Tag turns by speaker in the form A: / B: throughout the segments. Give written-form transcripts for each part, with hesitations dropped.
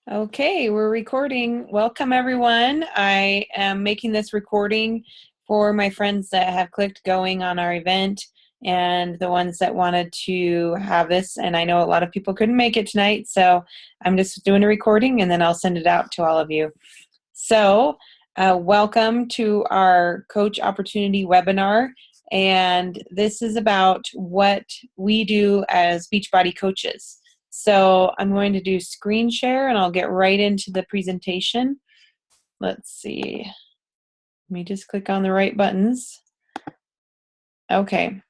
A: Okay, we're recording. Welcome, everyone. I am making this recording for my friends that have clicked going on our event and the ones that wanted to have this. And I know a lot of people couldn't make it tonight, so I'm just doing a recording and then I'll send it out to all of you. So, welcome to our Coach Opportunity webinar. And this is about what we do as Beachbody coaches. So I'm going to do screen share and I'll get right into the presentation. Let's see. Let me just click on the right buttons. Okay.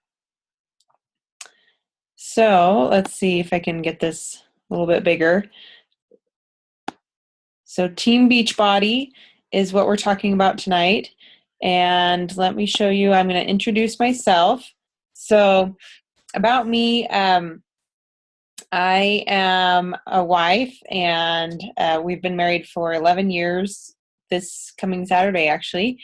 A: So let's see if I can get this a little bit bigger. So Team Beachbody is what we're talking about tonight. And let me show you, I'm going to introduce myself. So about me, I am a wife, and we've been married for 11 years this coming Saturday, actually.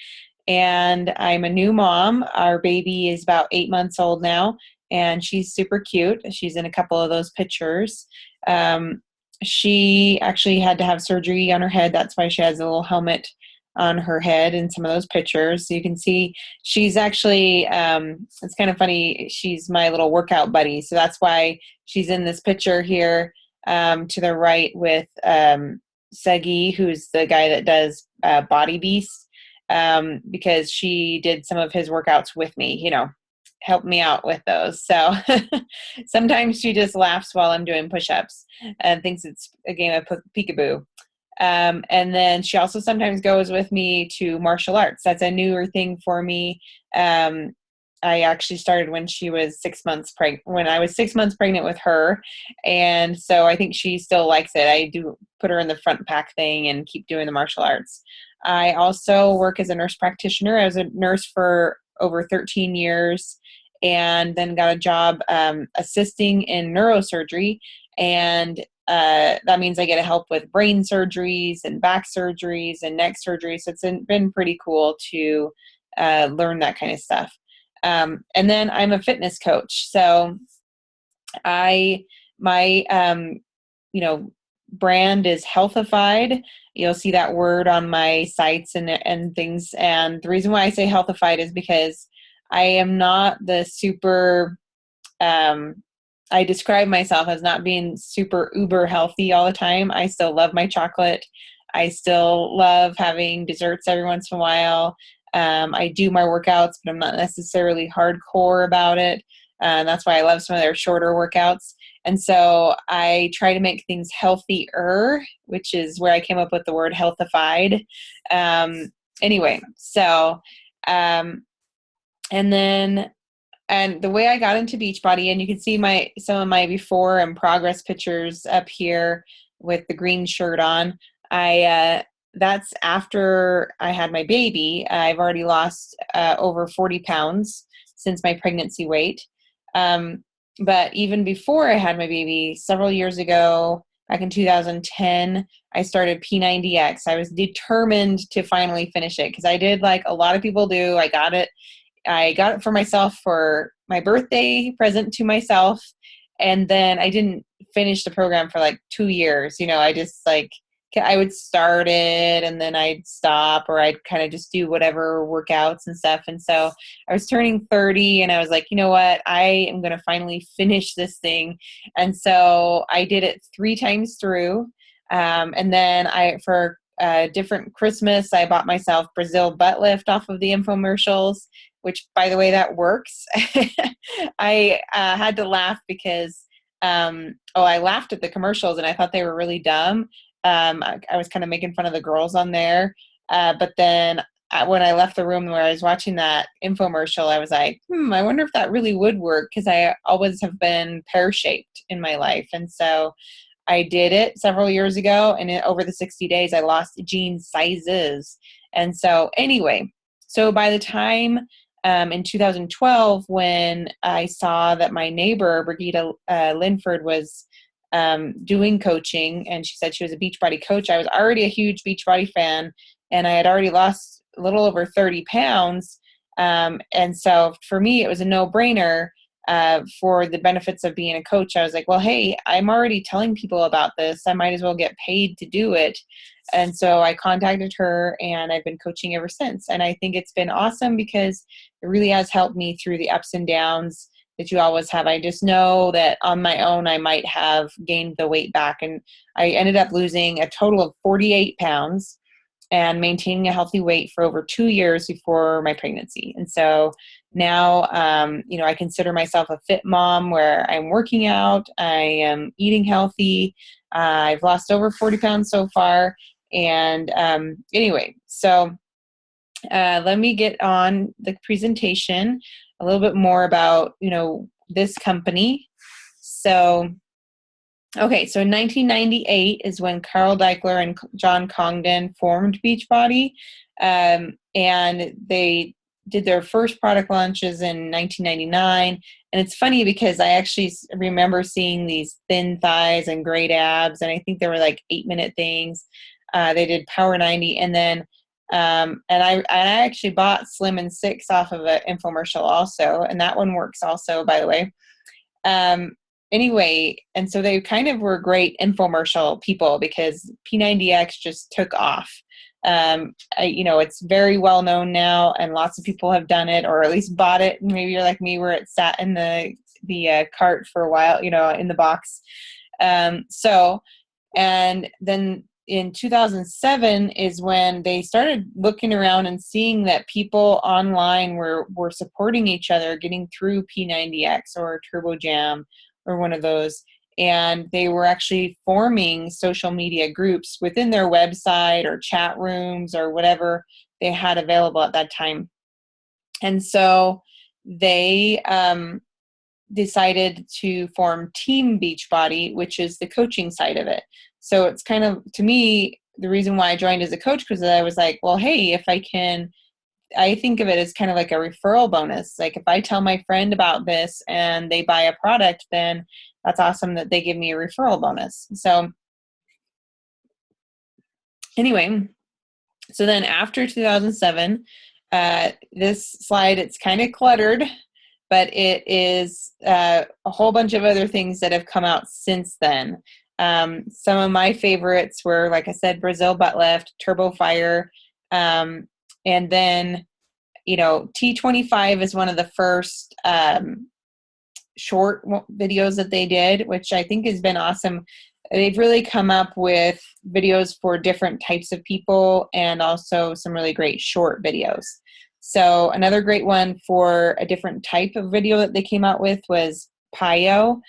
A: And I'm a new mom. Our baby is about 8 months old now, and she's super cute. She's in a couple of those pictures. She actually had to have surgery on her head. That's why she has a little helmet on her head in some of those pictures. So you can see she's actually, it's kind of funny, she's my little workout buddy. So that's why she's in this picture here to the right with Segi, who's the guy that does Body Beast, because she did some of his workouts with me, help me out with those. So sometimes she just laughs while I'm doing push-ups and thinks it's a game of peekaboo. And then she also sometimes goes with me to martial arts. That's a newer thing for me. I actually started when she was 6 months pregnant, when I was 6 months pregnant with her. And so I think she still likes it. I do put her in the front pack thing and keep doing the martial arts. I also work as a nurse practitioner. I was a nurse for over 13 years and then got a job assisting in neurosurgery. And that means I get to help with brain surgeries and back surgeries and neck surgeries. So it's been pretty cool to learn that kind of stuff. And then I'm a fitness coach. So my brand is healthified. You'll see that word on my sites and things. And the reason why I say healthified is because I am not the super, I describe myself as not being super uber healthy all the time. I still love my chocolate. I still love having desserts every once in a while. I do my workouts, but I'm not necessarily hardcore about it. That's why I love some of their shorter workouts. And so I try to make things healthier, which is where I came up with the word healthified. Anyway, so, and the way I got into Beachbody, and you can see some of my before and progress pictures up here with the green shirt on. That's after I had my baby. I've already lost over 40 pounds since my pregnancy weight. But even before I had my baby, several years ago, back in 2010, I started P90X. I was determined to finally finish it because I did like a lot of people do. I got it for myself for my birthday present to myself. And then I didn't finish the program for like 2 years. I just I would start it and then I'd stop, or I'd kind of just do whatever workouts and stuff. And so I was turning 30 and I was like, you know what, I am going to finally finish this thing. And so I did it 3 times through. And then for different Christmas, I bought myself Brazil butt lift off of the infomercials, which, by the way, that works. I had to laugh because, I laughed at the commercials and I thought they were really dumb. I was kind of making fun of the girls on there. But then when I left the room where I was watching that infomercial, I was like, I wonder if that really would work, because I always have been pear-shaped in my life. And so I did it several years ago, and over the 60 days, I lost jean sizes. And so anyway, so by the time in 2012, when I saw that my neighbor, Brigitte Linford, was doing coaching, and she said she was a Beachbody coach, I was already a huge Beachbody fan, and I had already lost a little over 30 pounds. And so for me, it was a no-brainer. for the benefits of being a coach. I was like, well, hey, I'm already telling people about this. I might as well get paid to do it. And so I contacted her, and I've been coaching ever since. And I think it's been awesome because it really has helped me through the ups and downs that you always have. I just know that on my own, I might have gained the weight back. And I ended up losing a total of 48 pounds and maintaining a healthy weight for over 2 years before my pregnancy. And so now, I consider myself a fit mom where I'm working out, I am eating healthy. I've lost over 40 pounds so far. And anyway, so let me get on the presentation a little bit more about, this company. So, okay, so in 1998 is when Carl Deichler and John Congdon formed Beachbody, and they did their first product launches in 1999. And it's funny because I actually remember seeing these thin thighs and great abs, and I think they were like 8-minute things. They did Power 90, and then and I actually bought Slim and Six off of an infomercial also, and that one works also, by the way. Anyway, and so they kind of were great infomercial people because P90X just took off. It's very well known now, and lots of people have done it, or at least bought it. Maybe you're like me, where it sat in the cart for a while, in the box. And then in 2007 is when they started looking around and seeing that people online were supporting each other, getting through P90X or Turbo Jam or one of those. And they were actually forming social media groups within their website or chat rooms or whatever they had available at that time. And so they decided to form Team Beachbody, which is the coaching side of it. So it's kind of, to me, the reason why I joined as a coach, because I was like, well, hey, if I think of it as kind of like a referral bonus. Like if I tell my friend about this and they buy a product, then that's awesome that they give me a referral bonus. So anyway, so then after 2007, this slide, it's kind of cluttered, but it is a whole bunch of other things that have come out since then. Some of my favorites were, like I said, Brazil Butt Lift, Turbo Fire, and then, T25 is one of the first short videos that they did, which I think has been awesome. They've really come up with videos for different types of people and also some really great short videos. So another great one for a different type of video that they came out with was Pio,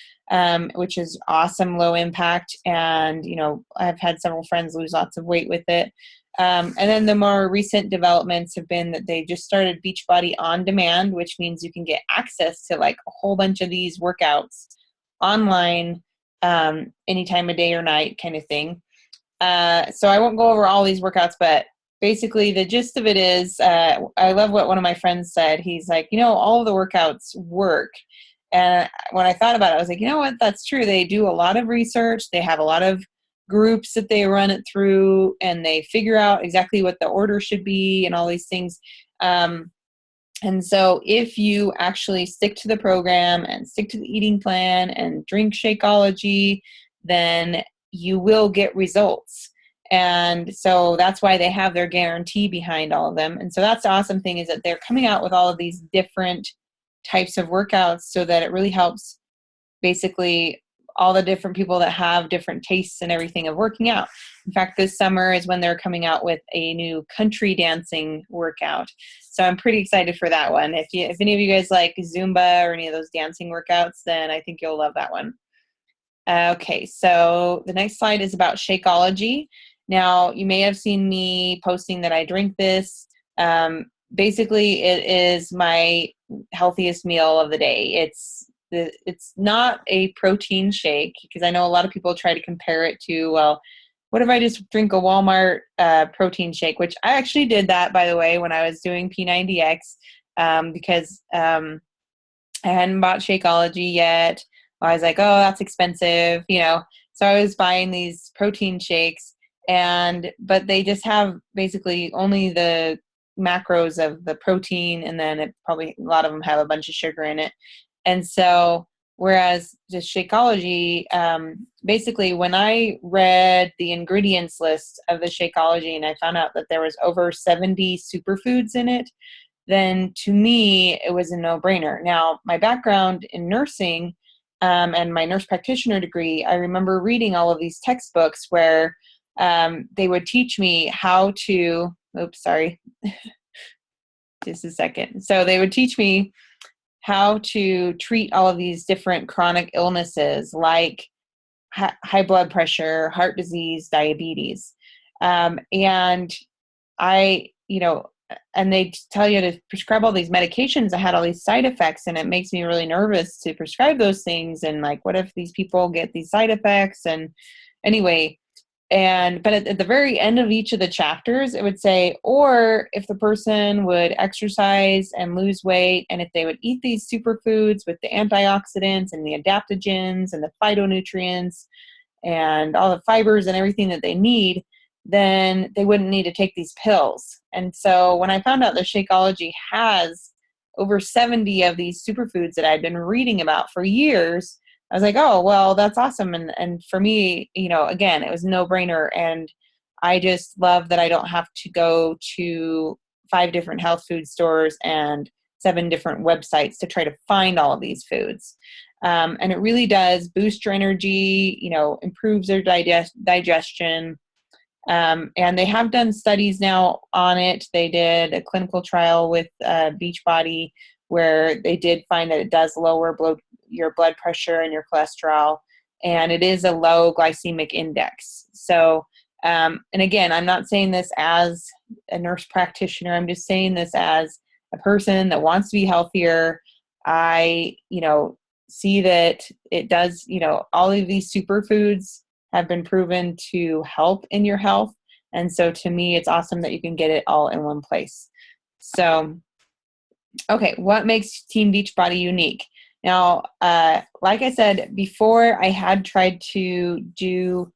A: which is awesome, low impact. And, I've had several friends lose lots of weight with it. And then the more recent developments have been that they just started Beachbody On Demand, which means you can get access to like a whole bunch of these workouts online, any time of day or night kind of thing. So I won't go over all these workouts, but basically the gist of it is, I love what one of my friends said. He's like, all of the workouts work. And when I thought about it, I was like, you know what, that's true. They do a lot of research. They have a lot of groups that they run it through, and they figure out exactly what the order should be and all these things. And so if you actually stick to the program and stick to the eating plan and drink Shakeology, then you will get results. And so that's why they have their guarantee behind all of them. And so that's the awesome thing, is that they're coming out with all of these different types of workouts so that it really helps basically all the different people that have different tastes and everything of working out. In fact, this summer is when they're coming out with a new country dancing workout. So I'm pretty excited for that one. If any of you guys like Zumba or any of those dancing workouts, then I think you'll love that one. Okay, so the next slide is about Shakeology. Now, you may have seen me posting that I drink this. Basically, it is my healthiest meal of the day. It's not a protein shake, because I know a lot of people try to compare it to, well, what if I just drink a Walmart protein shake, which I actually did that, by the way, when I was doing P90X, because I hadn't bought Shakeology yet. I was like, oh, that's expensive, So I was buying these protein shakes, but they just have basically only the macros of the protein, and then a lot of them have a bunch of sugar in it. And so, whereas just Shakeology, basically when I read the ingredients list of the Shakeology and I found out that there was over 70 superfoods in it, then to me, it was a no-brainer. Now, my background in nursing and my nurse practitioner degree, I remember reading all of these textbooks where they would teach me how to, oops, sorry, just a second. So they would teach me how to treat all of these different chronic illnesses like high blood pressure, heart disease, diabetes. And I, and they tell you to prescribe all these medications that had all these side effects, and it makes me really nervous to prescribe those things. And like, what if these people get these side effects? And anyway, but at the very end of each of the chapters, it would say, or if the person would exercise and lose weight, and if they would eat these superfoods with the antioxidants and the adaptogens and the phytonutrients and all the fibers and everything that they need, then they wouldn't need to take these pills. And so when I found out that Shakeology has over 70 of these superfoods that I'd been reading about for years, I was like, oh, well, that's awesome. And for me, again, it was a no-brainer. And I just love that I don't have to go to 5 different health food stores and 7 different websites to try to find all of these foods. And it really does boost your energy, improves their digestion. And they have done studies now on it. They did a clinical trial with Beachbody where they did find that it does lower your blood pressure and your cholesterol, and it is a low glycemic index. So, and again, I'm not saying this as a nurse practitioner. I'm just saying this as a person that wants to be healthier. I, see that it does, all of these superfoods have been proven to help in your health. And so to me, it's awesome that you can get it all in one place. So, okay, what makes Team Beachbody unique? Now, like I said before, I had tried to do,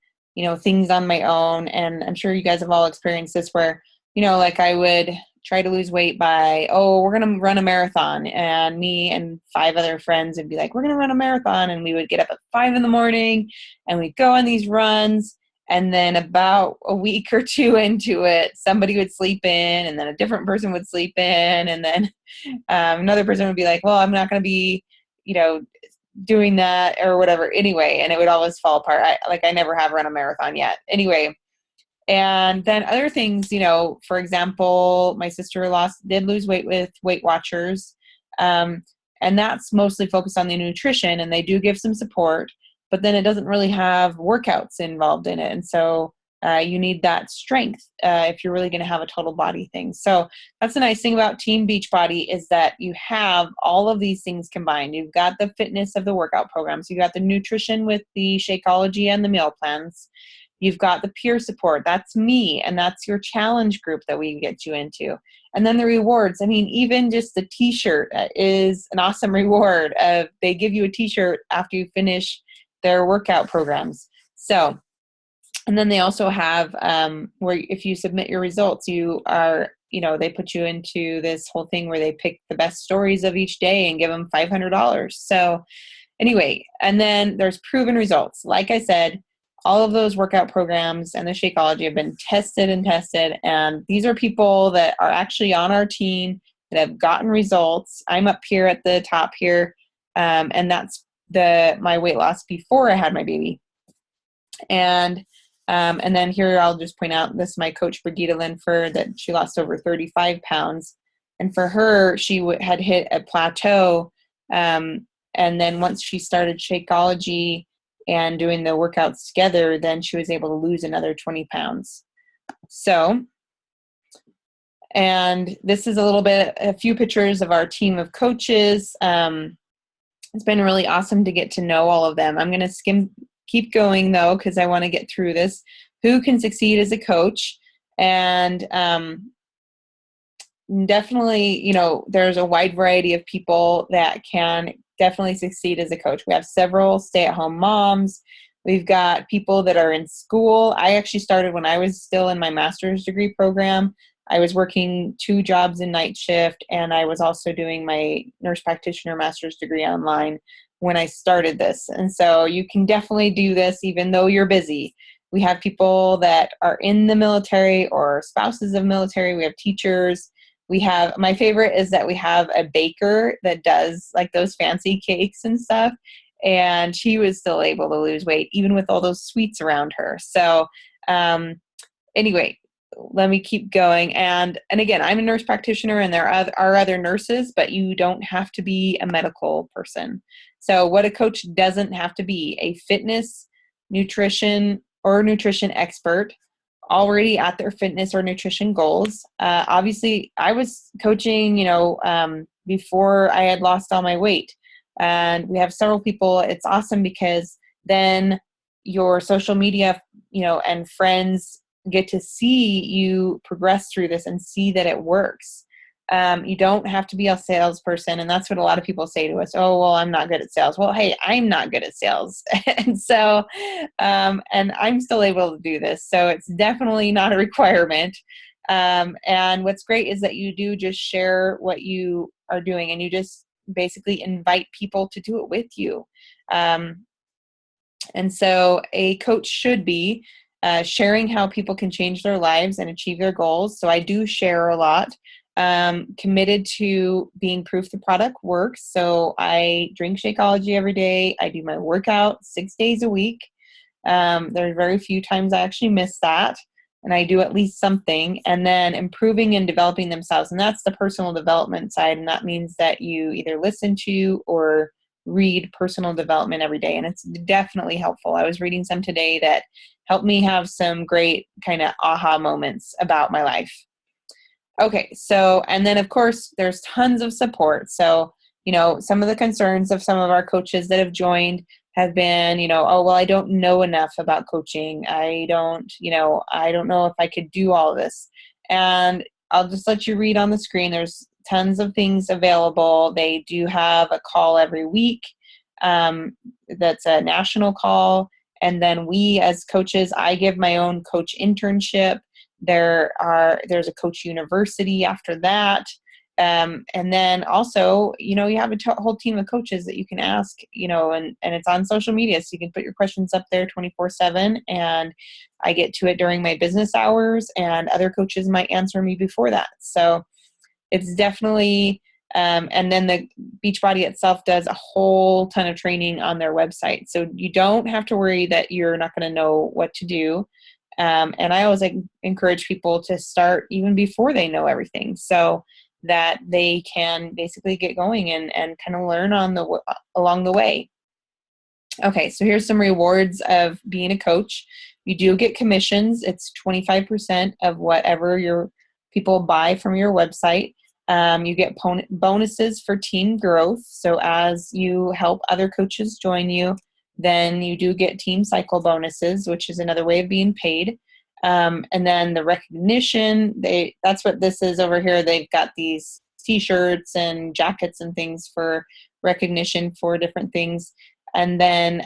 A: things on my own. And I'm sure you guys have all experienced this where, like I would try to lose weight by, we're going to run a marathon. And me and 5 other friends would be like, we're going to run a marathon. And we would get up at 5 a.m. and we'd go on these runs. And then about a week or 2 into it, somebody would sleep in, and then a different person would sleep in. And then another person would be like, well, I'm not going to be, doing that or whatever. Anyway, and it would always fall apart. I never have run a marathon yet. Anyway. And then other things, for example, my sister did lose weight with Weight Watchers. And that's mostly focused on the nutrition, and they do give some support, but then it doesn't really have workouts involved in it. And so you need that strength if you're really going to have a total body thing. So that's the nice thing about Team Beachbody is that you have all of these things combined. You've got the fitness of the workout programs. You've got the nutrition with the Shakeology and the meal plans. You've got the peer support. That's me. And that's your challenge group that we get you into. And then the rewards. I mean, even just the t-shirt is an awesome reward. They give you a t-shirt after you finish their workout programs. So, and then they also have where if you submit your results, you are, they put you into this whole thing where they pick the best stories of each day and give them $500. So anyway, and then there's proven results. Like I said, all of those workout programs and the Shakeology have been tested and tested. And these are people that are actually on our team that have gotten results. I'm up here at the top here. And that's my weight loss before I had my baby. And then here I'll just point out, this is my coach, Brigitte Linford, that she lost over 35 pounds. And for her, she had hit a plateau. And then once she started Shakeology and doing the workouts together, then she was able to lose another 20 pounds. So, and this is a few pictures of our team of coaches. It's been really awesome to get to know all of them. I'm going to keep going though, because I want to get through this. Who can succeed as a coach? And definitely, there's a wide variety of people that can definitely succeed as a coach. We have several stay-at-home moms. We've got people that are in school. I actually started when I was still in my master's degree program. I was working 2 jobs in night shift, and I was also doing my nurse practitioner master's degree online when I started this. And so you can definitely do this even though you're busy. We have people that are in the military or spouses of military. We have teachers. We have, my favorite is that we have a baker that does like those fancy cakes and stuff. And she was still able to lose weight even with all those sweets around her. So anyway, let me keep going. And again, I'm a nurse practitioner and there are other nurses, but you don't have to be a medical person. So what a coach doesn't have to be: a fitness, nutrition, or nutrition expert already at their fitness or nutrition goals. Obviously, I was coaching, before I had lost all my weight. And we have several people. It's awesome because then your social media, and friends get to see you progress through this and see that it works. You don't have to be a salesperson. And that's what a lot of people say to us. Oh, well, I'm not good at sales. Well, hey, I'm not good at sales. And so, and I'm still able to do this. So it's definitely not a requirement. And what's great is that you do just share what you are doing, and you just basically invite people to do it with you. And so a coach should be sharing how people can change their lives and achieve their goals. So I do share a lot. Committed to being proof the product works. So I drink Shakeology every day. I do my workout 6 days a week. There are very few times I actually miss that. And I do at least something. And then improving and developing themselves. And that's the personal development side. And that means that you either listen to or read personal development every day. And it's definitely helpful. I was reading some today that helped me have some great kind of aha moments about my life. Okay, so, and then of course there's tons of support. So, some of the concerns of some of our coaches that have joined have been, oh, well, I don't know enough about coaching. I don't know if I could do all this. And I'll just let you read on the screen. There's tons of things available. They do have a call every week. That's a national call. And then we as coaches, I give my own coach internship. There's a coach university after that. And then also, you have a whole team of coaches that you can ask, and it's on social media. So you can put your questions up there 24/7, and I get to it during my business hours, and other coaches might answer me before that. So it's definitely, and then the Beachbody itself does a whole ton of training on their website. So you don't have to worry that you're not going to know what to do. And I always encourage people to start even before they know everything, so that they can basically get going and kind of learn along the way. Okay, so here's some rewards of being a coach. You do get commissions. It's 25% of whatever your people buy from your website. You get bonuses for team growth. So as you help other coaches join you, then you do get team cycle bonuses, which is another way of being paid. And then the recognition, that's what this is over here. They've got these t-shirts and jackets and things for recognition for different things. And then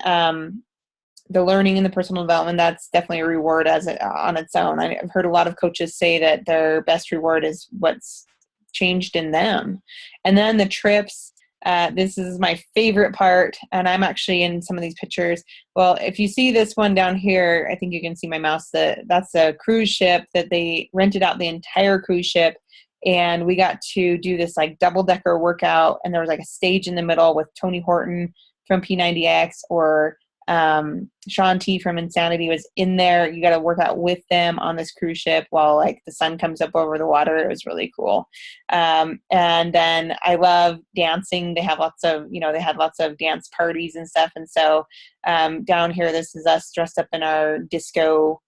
A: the learning and the personal development, that's definitely a reward on its own. I've heard a lot of coaches say that their best reward is what's changed in them. And then the trips, this is my favorite part, and I'm actually in some of these pictures. Well, if you see this one down here, I think you can see my mouse. That's a cruise ship that they rented out the entire cruise ship, and we got to do this like double-decker workout, and there was like a stage in the middle with Tony Horton from P90X, or Sean T from Insanity was in there. You got to work out with them on this cruise ship while like the sun comes up over the water. It was really cool. And then I love dancing. They have they had lots of dance parties and stuff. And so down here, this is us dressed up in our disco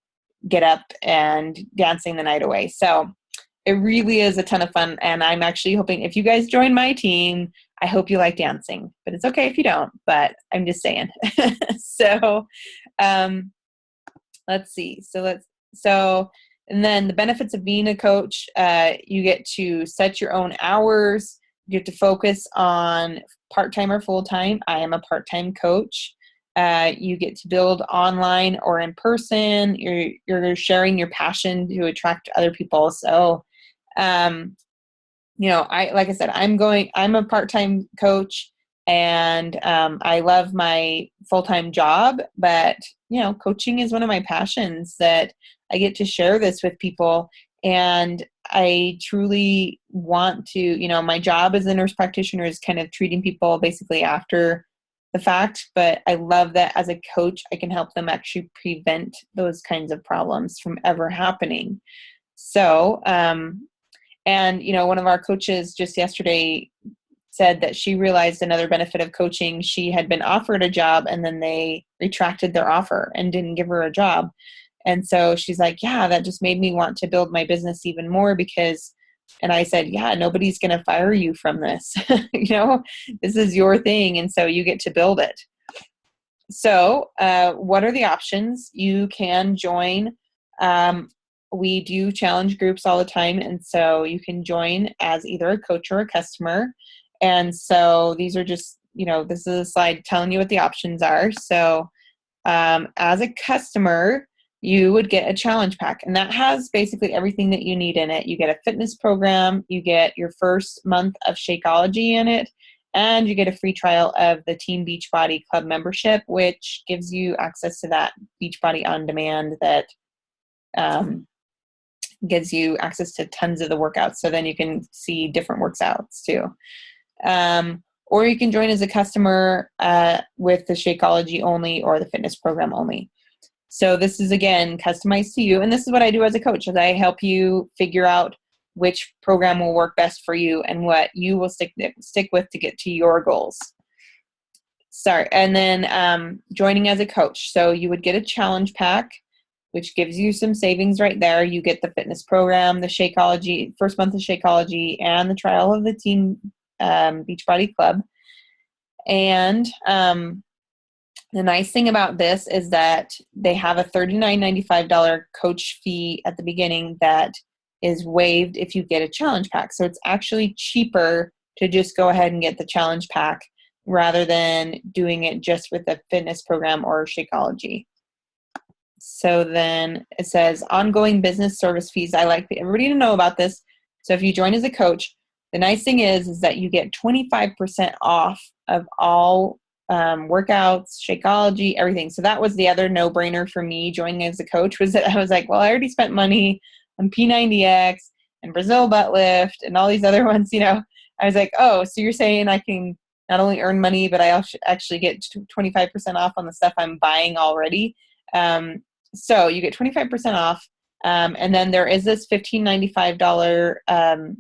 A: get up and dancing the night away. So it really is a ton of fun. And I'm actually hoping if you guys join my team, I hope you like dancing, but it's okay if you don't, but I'm just saying. So, let's see. And then the benefits of being a coach, you get to set your own hours. You get to focus on part-time or full-time. I am a part-time coach. You get to build online or in person. You're sharing your passion to attract other people. So Like I said, I'm a part-time coach, and I love my full-time job, but coaching is one of my passions, that I get to share this with people. And I truly want to, my job as a nurse practitioner is kind of treating people basically after the fact, but I love that as a coach, I can help them actually prevent those kinds of problems from ever happening. So, and, one of our coaches just yesterday said that she realized another benefit of coaching. She had been offered a job, and then they retracted their offer and didn't give her a job. And so she's like, yeah, that just made me want to build my business even more, and I said, yeah, nobody's going to fire you from this. This is your thing. And so you get to build it. So what are the options? You can join. We do challenge groups all the time. And so you can join as either a coach or a customer. And so these are just, this is a slide telling you what the options are. So as a customer, you would get a challenge pack, and that has basically everything that you need in it. You get a fitness program, you get your first month of Shakeology in it, and you get a free trial of the Team Beachbody Club membership, which gives you access to that Beachbody on demand that gives you access to tons of the workouts. So then you can see different workouts too. Or you can join as a customer with the Shakeology only or the fitness program only. So this is, again, customized to you. And this is what I do as a coach, is I help you figure out which program will work best for you and what you will stick with to get to your goals. Sorry. And then joining as a coach. So you would get a challenge pack, which gives you some savings right there. You get the fitness program, the Shakeology, first month of Shakeology, and the trial of the Team Beachbody Club. And the nice thing about this is that they have a $39.95 coach fee at the beginning that is waived if you get a challenge pack. So it's actually cheaper to just go ahead and get the challenge pack rather than doing it just with the fitness program or Shakeology. So then it says ongoing business service fees. I like everybody to know about this. So if you join as a coach, the nice thing is that you get 25% off of all workouts, Shakeology, everything. So that was the other no-brainer for me joining as a coach, was that I was like, well, I already spent money on P90X and Brazil butt lift and all these other ones. I was like, oh, so you're saying I can not only earn money, but I actually get 25% off on the stuff I'm buying already. So you get 25% off. And then there is this $15.95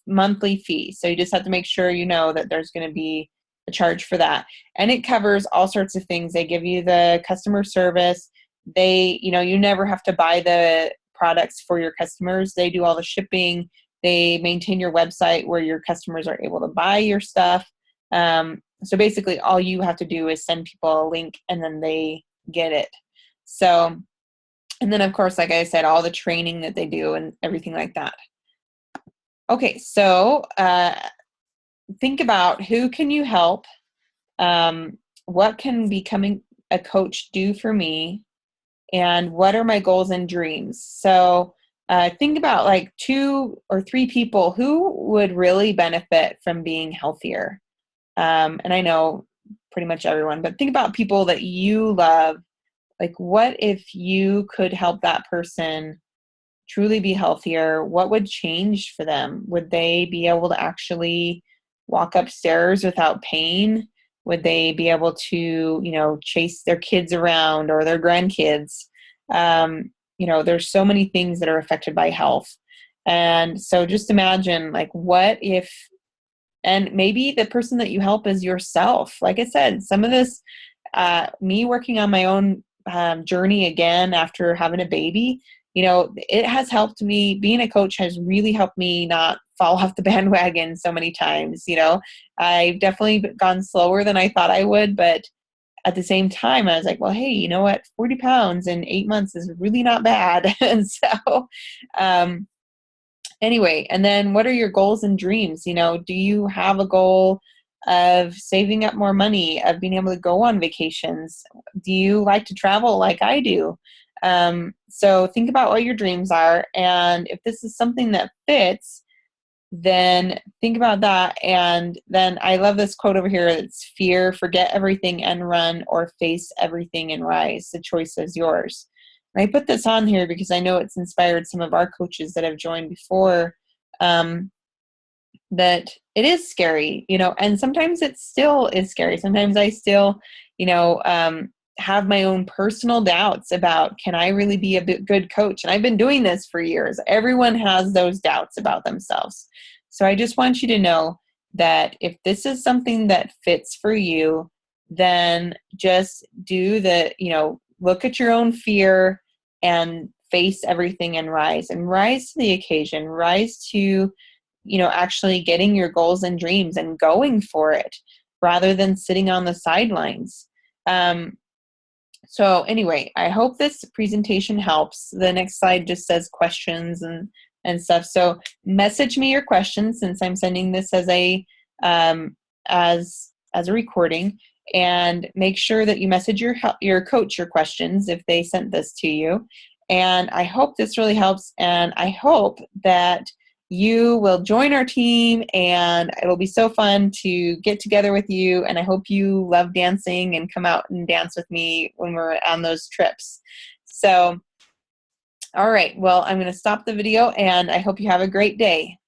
A: monthly fee. So you just have to make sure that there's going to be a charge for that. And it covers all sorts of things. They give you the customer service. You never have to buy the products for your customers. They do all the shipping. They maintain your website where your customers are able to buy your stuff. So basically all you have to do is send people a link and then they get it. So, and then of course, like I said, all the training that they do and everything like that. Okay, so think about who can you help? What can becoming a coach do for me? And what are my goals and dreams? So think about like 2 or 3 people who would really benefit from being healthier. And I know pretty much everyone, but think about people that you love. Like, what if you could help that person truly be healthier? What would change for them? Would they be able to actually walk upstairs without pain? Would they be able to, chase their kids around or their grandkids? There's so many things that are affected by health. And so just imagine, like, what if, and maybe the person that you help is yourself. Like I said, some of this, me working on my own journey again after having a baby, it has helped me. Being a coach has really helped me not fall off the bandwagon so many times. I've definitely gone slower than I thought I would, but at the same time, I was like, well, hey, you know what? 40 pounds in 8 months is really not bad. And so, anyway, and then what are your goals and dreams? Do you have a goal of saving up more money, of being able to go on vacations? Do you like to travel like I do? So think about what your dreams are, and if this is something that fits, then think about that. And then I love this quote over here. It's fear, forget everything and run, or face everything and rise. The choice is yours. And I put this on here because I know it's inspired some of our coaches that have joined before, that it is scary, and sometimes it still is scary. Sometimes I still, have my own personal doubts about, can I really be a good coach? And I've been doing this for years. Everyone has those doubts about themselves. So I just want you to know that if this is something that fits for you, then just look at your own fear and face everything and rise to the occasion, rise to, actually getting your goals and dreams and going for it rather than sitting on the sidelines. So anyway, I hope this presentation helps. The next slide just says questions and stuff. So message me your questions, since I'm sending this as a recording, and make sure that you message your coach your questions if they sent this to you. And I hope this really helps, and I hope that you will join our team, and it'll be so fun to get together with you. And I hope you love dancing and come out and dance with me when we're on those trips. So, all right, well, I'm going to stop the video, and I hope you have a great day.